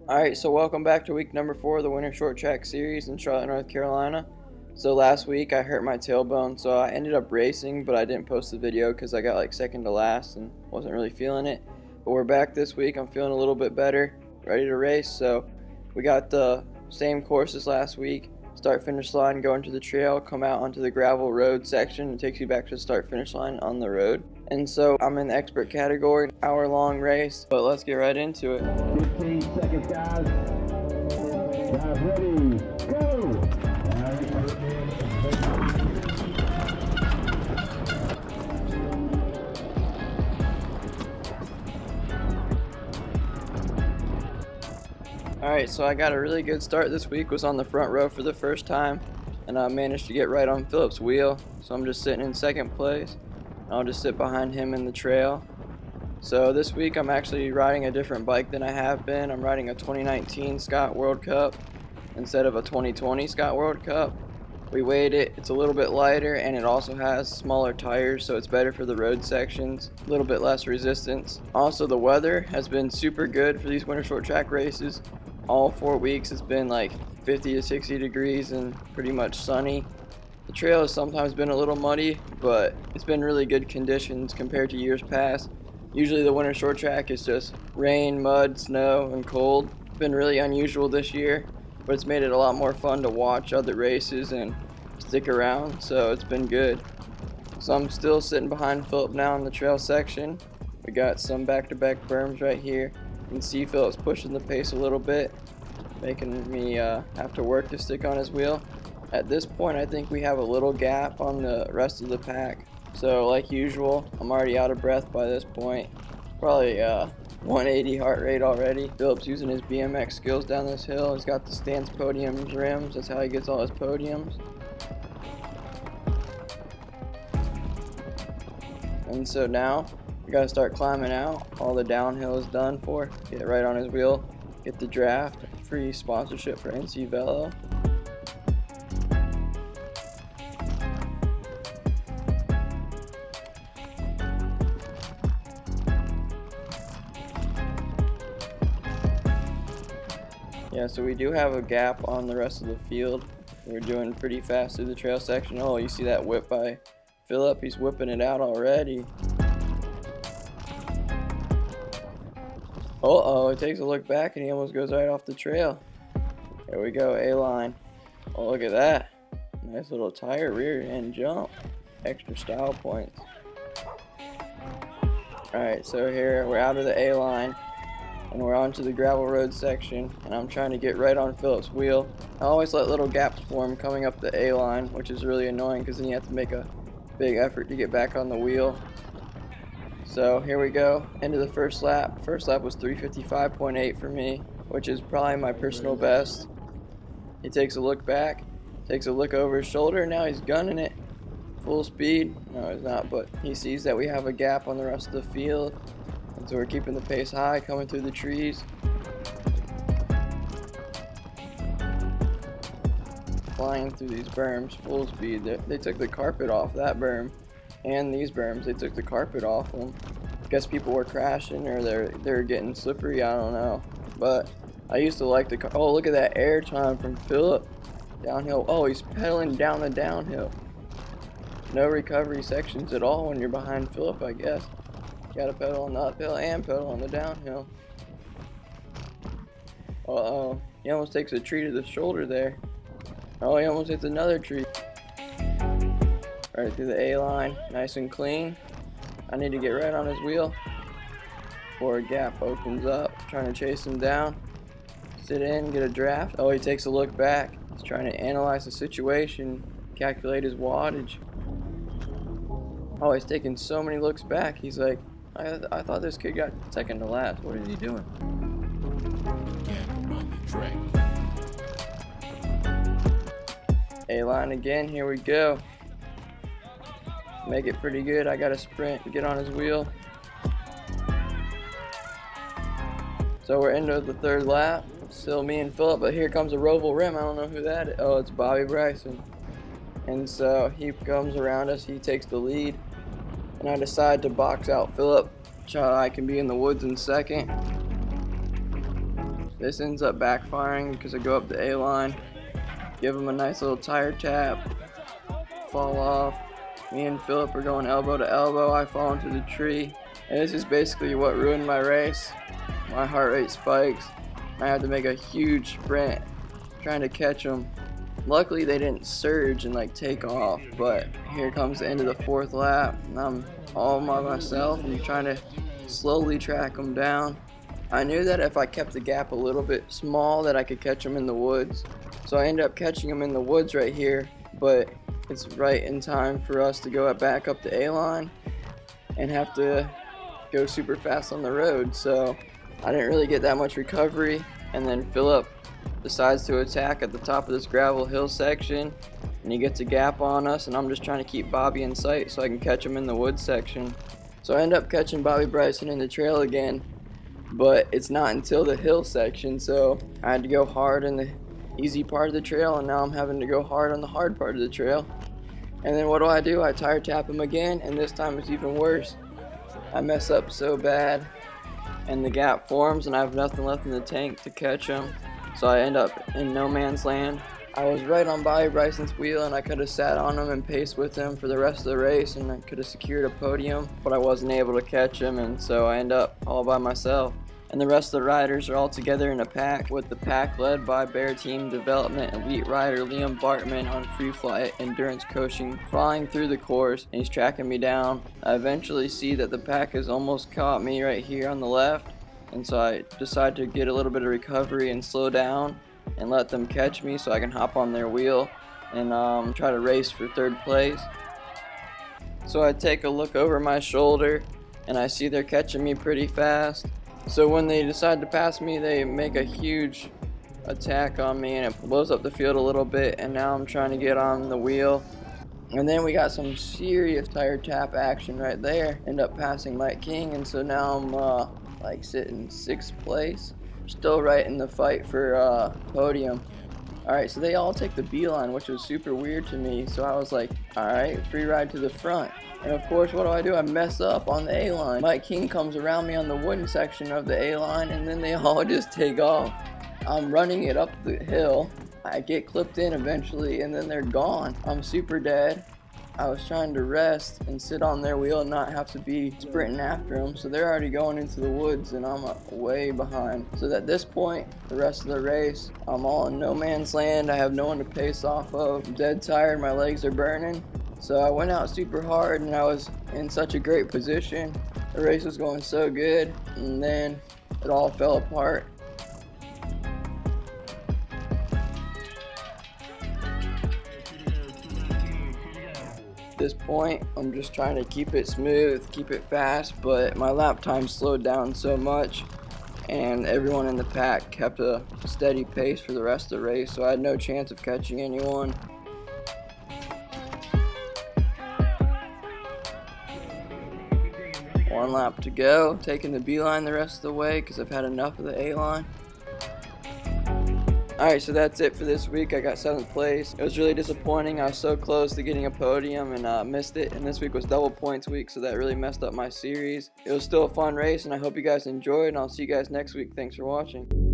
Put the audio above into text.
Alright, so welcome back to week number 4 of the Winter Short Track Series in Charlotte, North Carolina. So last week I hurt my tailbone, so I ended up racing, but I didn't post the video because I got like second to last and wasn't really feeling it. But we're back this week. I'm feeling a little bit better, ready to race. So we got the same course as last week. Start finish line, go into the trail, come out onto the gravel road section. It takes you back to the start finish line on the road. And so I'm in the expert category, hour-long race, but let's get right into it. 15 seconds, guys. Guys, ready, go! Alright, so I got a really good start this week, was on the front row for the first time, and I managed to get right on Philip's wheel, so I'm just sitting in second place. I'll just sit behind him in the trail. So this week I'm actually riding a different bike than I have been. I'm riding a 2019 Scott World Cup instead of a 2020 Scott World Cup. We weighed it, it's a little bit lighter, and it also has smaller tires, so it's better for the road sections, a little bit less resistance. Also, the weather has been super good for these winter short track races. All 4 weeks it's been like 50 to 60 degrees and pretty much sunny. The trail has sometimes been a little muddy, but it's been really good conditions compared to years past. Usually the winter short track is just rain, mud, snow, and cold. It's been really unusual this year, but it's made it a lot more fun to watch other races and stick around, so it's been good. So I'm still sitting behind Philip now in the trail section. We got some back-to-back berms right here. You can see Philip's pushing the pace a little bit, making me have to work to stick on his wheel. At this point, I think we have a little gap on the rest of the pack. So like usual, I'm already out of breath by this point. Probably 180 heart rate already. Philip's using his BMX skills down this hill. He's got the Stance Podiums rims. That's how he gets all his podiums. And so now, we gotta start climbing out. All the downhill is done for. Get right on his wheel. Get the draft. Free sponsorship for NC Velo. Yeah, so we do have a gap on the rest of the field. We're doing pretty fast through the trail section. Oh, you see that whip by Philip? He's whipping it out already. Uh-oh, it takes a look back and he almost goes right off the trail. Here we go, A-line. Oh, look at that. Nice little tire rear end jump. Extra style points. Alright, so here we're out of the A-line. And we're onto the gravel road section, and I'm trying to get right on Philip's wheel. I always let little gaps form coming up the A-line, which is really annoying because then you have to make a big effort to get back on the wheel. So here we go, end of the first lap. First lap was 3:55.8 for me, which is probably my personal best. He takes a look back, takes a look over his shoulder, and now he's gunning it. Full speed. No, he's not, but he sees that we have a gap on the rest of the field. And so we're keeping the pace high, coming through the trees. Flying through these berms, full speed. They took the carpet off that berm, and these berms, they took the carpet off them. I guess people were crashing or they're getting slippery, I don't know. But I used to like the, oh, look at that air time from Philip. Downhill, oh, he's pedaling down the downhill. No recovery sections at all when you're behind Philip, I guess. Gotta pedal on the uphill and pedal on the downhill. Uh-oh. He almost takes a tree to the shoulder there. Oh, he almost hits another tree. Right through the A-line. Nice and clean. I need to get right on his wheel before a gap opens up. Trying to chase him down. Sit in, get a draft. Oh, he takes a look back. He's trying to analyze the situation. Calculate his wattage. Oh, he's taking so many looks back. He's like, I thought this kid got second to last. What is he doing? A-line again. Here we go. Make it pretty good. I got to sprint to get on his wheel. So we're into the third lap. Still me and Philip, but here comes a Roval rim. I don't know who that is. Oh, it's Bobby Bryson. And so he comes around us. He takes the lead. And I decide to box out Philip so I can be in the woods in second. this ends up backfiring because I go up the A-line, give him a nice little tire tap, fall off. Me and Philip are going elbow to elbow. I fall into the tree, and this is basically what ruined my race. My heart rate spikes. I had to make a huge sprint trying to catch them. Luckily they didn't surge and like take off, but here comes the end of the 4th lap and I'm all by myself. I'm trying to slowly track them down. I knew that if I kept the gap a little bit small that I could catch them in the woods. So I ended up catching them in the woods right here, but it's right in time for us to go back up the A-line and have to go super fast on the road. So I didn't really get that much recovery, and then Philip decides to attack at the top of this gravel hill section, and he gets a gap on us, and I'm just trying to keep Bobby in sight so I can catch him in the woods section. So I end up catching Bobby Bryson in the trail again, but it's not until the hill section, so I had to go hard in the easy part of the trail, and now I'm having to go hard on the hard part of the trail. And then what do? I tire tap him again, and this time it's even worse. I mess up so bad, and the gap forms, and I have nothing left in the tank to catch him. So I end up in no man's land. I was right on Bobby Bryson's wheel, and I could have sat on him and paced with him for the rest of the race, and I could have secured a podium, but I wasn't able to catch him, and so I end up all by myself. And the rest of the riders are all together in a pack, with the pack led by Bear Team Development elite rider Liam Bartman on Free Fly Endurance Coaching, flying through the course, and he's tracking me down. I eventually see that the pack has almost caught me right here on the left, and so I decide to get a little bit of recovery and slow down and let them catch me so I can hop on their wheel and try to race for 3rd place. So I take a look over my shoulder, and I see they're catching me pretty fast. So when they decide to pass me, they make a huge attack on me, and it blows up the field a little bit, and now I'm trying to get on the wheel. And then we got some serious tire tap action right there. End up passing Mike King, and so now I'm like sitting 6th place. Still right in the fight for podium. Alright, so they all take the B-line, which was super weird to me. So I was like, alright, free ride to the front. And of course, what do? I mess up on the A-line. Mike King comes around me on the wooden section of the A-line, and then they all just take off. I'm running it up the hill. I get clipped in eventually, and then they're gone. I'm super dead. I was trying to rest and sit on their wheel and not have to be sprinting after them, so they're already going into the woods and I'm way behind. So at this point, the rest of the race, I'm all in no man's land. I have no one to pace off of. I'm dead tired, my legs are burning. So I went out super hard, and I was in such a great position. The race was going so good, and then it all fell apart. At this point, I'm just trying to keep it smooth, keep it fast, but my lap time slowed down so much, and everyone in the pack kept a steady pace for the rest of the race, so I had no chance of catching anyone. One lap to go, taking the B-line the rest of the way because I've had enough of the A-line. Alright, so that's it for this week. I got 7th place. It was really disappointing. I was so close to getting a podium and missed it. And this week was double points week, so that really messed up my series. It was still a fun race, and I hope you guys enjoyed, and I'll see you guys next week. Thanks for watching.